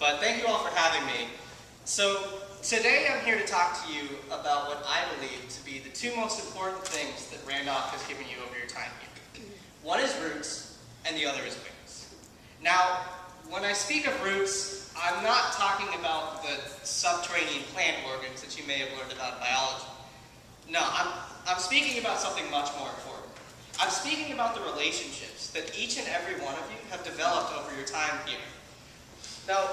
but thank you all for having me. So today I'm here to talk to you about what I believe to be the two most important things that Randolph has given you over your time here. One is roots, and the other is wings. Now, when I speak of roots, I'm not talking about the subterranean plant organs that you may have learned about in biology. No, I'm speaking about something much more important. I'm speaking about the relationships that each and every one of you have developed over your time here. Now,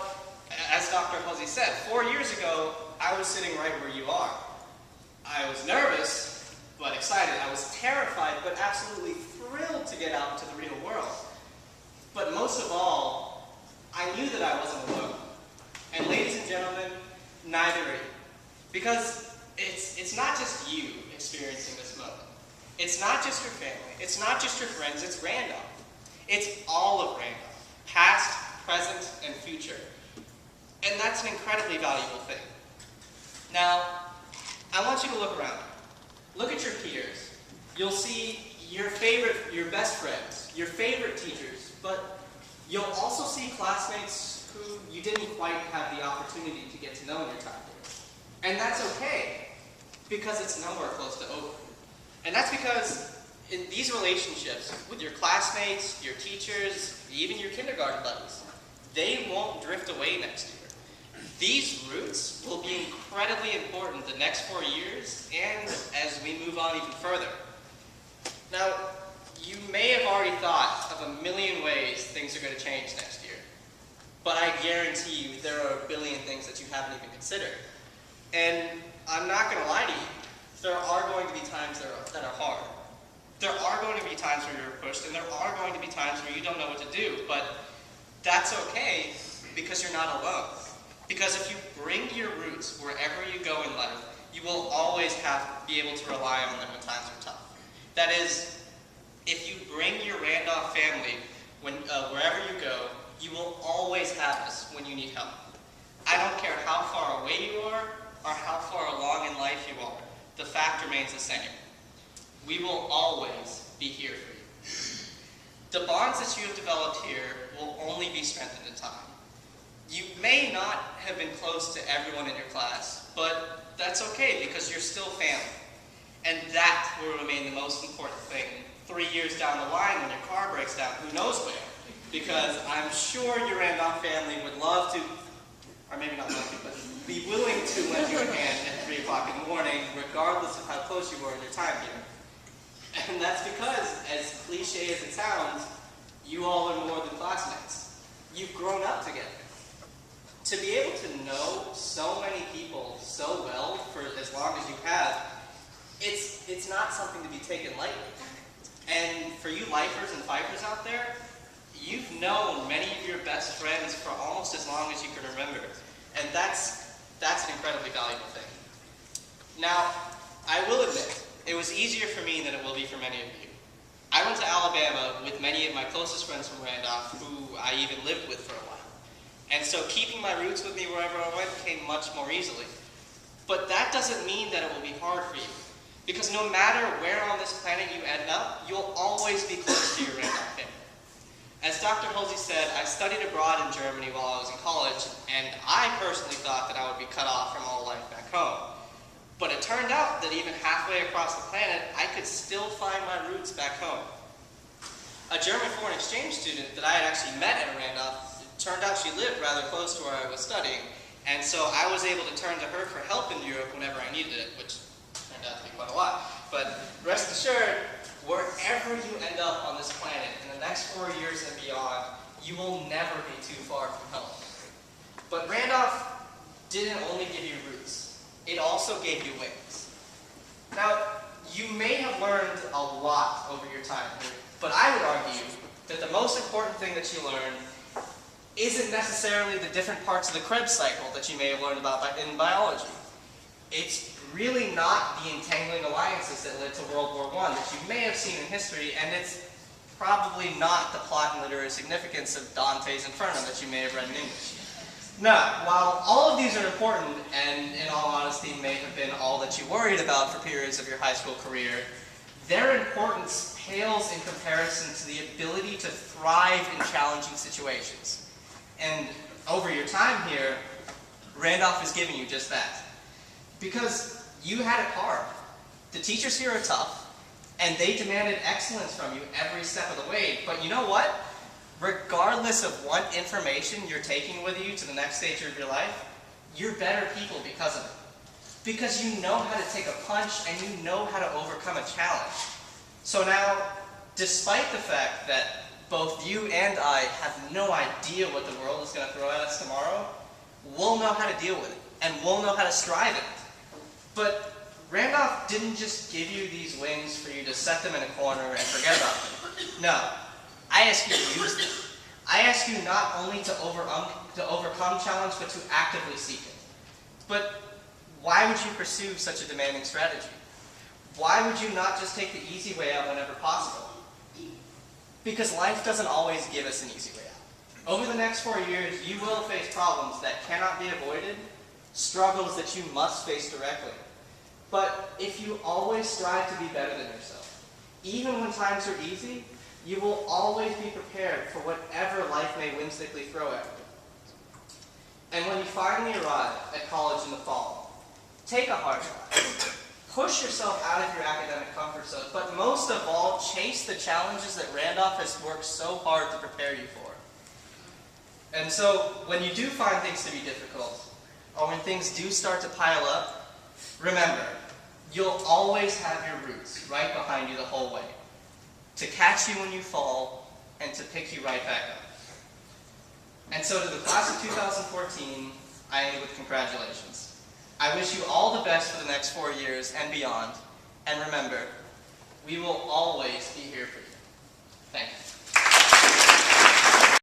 as Dr. Hosey said, 4 years ago, I was sitting right where you are. I was nervous, but excited. I was terrified, but absolutely thrilled to get out into the real world. But most of all, I knew that I wasn't alone. And ladies and gentlemen, neither are you. Because it's not just you experiencing this moment. It's not just your family. It's not just your friends. It's Randolph. It's all of Randolph, past, present, and future. And that's an incredibly valuable thing. Now, I want you to look around. Look at your peers. You'll see your best friends, your favorite teachers, but you'll also see classmates who you didn't quite have the opportunity to get to know in your time here. And that's okay, because it's nowhere close to over. And that's because in these relationships with your classmates, your teachers, even your kindergarten buddies, they won't drift away next year. These roots will be incredibly important the next 4 years and as we move on even further. Now, you may have already thought of a million ways things are going to change next year. But I guarantee you there are a billion things that you haven't even considered. And I'm not going to lie to you. There are going to be times that are hard. There are going to be times where you're pushed, and there are going to be times where you don't know what to do. But that's okay, because you're not alone. Because if you bring your roots wherever you go in life, you will always be able to rely on them when times are tough. That is, if you bring your Randolph family wherever you go, you will always have us when you need help. I don't care how far away you are or how far along in life you are. The fact remains the same. We will always be here for you. The bonds that you have developed here will only be strengthened in time. You may not have been close to everyone in your class, but that's okay because you're still family. And that will remain the most important thing 3 years down the line when your car breaks down, who knows where. Because I'm sure your Randolph family would love to, or maybe not love to, but be willing to lend you a hand at 3 o'clock in the morning, regardless of how close you were in your time here. And that's because, as cliche as it sounds, you all are more than classmates. You've grown up together. To be able to know so many people so well for as long as you have, it's not something to be taken lightly. And for you lifers and fifers out there, you've known many of your best friends for almost as long as you can remember. And that's an incredibly valuable thing. Now, I will admit, it was easier for me than it will be for many of you. I went to Alabama with many of my closest friends from Randolph, who I even lived with for a while. And so keeping my roots with me wherever I went came much more easily. But that doesn't mean that it will be hard for you. Because no matter where on this planet you end up, you'll always be close to your Randolph family. As Dr. Hosey said, I studied abroad in Germany while I was in college, and I personally thought that I would be cut off from all life back home. But it turned out that even halfway across the planet, I could still find my roots back home. A German foreign exchange student that I had actually met at Randolph, it turned out she lived rather close to where I was studying, and so I was able to turn to her for help in Europe whenever I needed it, which turned out to be quite a lot. But rest assured, wherever you end up on this planet in the next 4 years and beyond, you will never be too far from home. But Randolph didn't only give you roots, it also gave you wings. Now, you may have learned a lot over your time here, but I would argue that the most important thing that you learn isn't necessarily the different parts of the Krebs cycle that you may have learned about in biology. It's really not the entangling alliances that led to World War I that you may have seen in history, and it's probably not the plot and literary significance of Dante's Inferno that you may have read in English. No, while all of these are important, and in all honesty may have been all that you worried about for periods of your high school career, their importance pales in comparison to the ability to thrive in challenging situations. And over your time here, Randolph is giving you just that. Because you had it hard. The teachers here are tough, and they demanded excellence from you every step of the way. But you know what? Regardless of what information you're taking with you to the next stage of your life, you're better people because of it. Because you know how to take a punch and you know how to overcome a challenge. So now, despite the fact that both you and I have no idea what the world is going to throw at us tomorrow, we'll know how to deal with it, and we'll know how to strive in it. But Randolph didn't just give you these wings for you to set them in a corner and forget about them. No, I ask you to use them. I ask you not only to overcome challenge, but to actively seek it. But why would you pursue such a demanding strategy? Why would you not just take the easy way out whenever possible? Because life doesn't always give us an easy way out. Over the next 4 years, you will face problems that cannot be avoided, struggles that you must face directly. But if you always strive to be better than yourself, even when times are easy, you will always be prepared for whatever life may whimsically throw at you. And when you finally arrive at college in the fall, take a hard shot. Push yourself out of your academic comfort zone, but most of all, chase the challenges that Randolph has worked so hard to prepare you for. And so, when you do find things to be difficult, or when things do start to pile up, remember, you'll always have your roots right behind you the whole way, to catch you when you fall, and to pick you right back up. And so to the class of 2014, I end with congratulations. I wish you all the best for the next 4 years and beyond. And remember, we will always be here for you.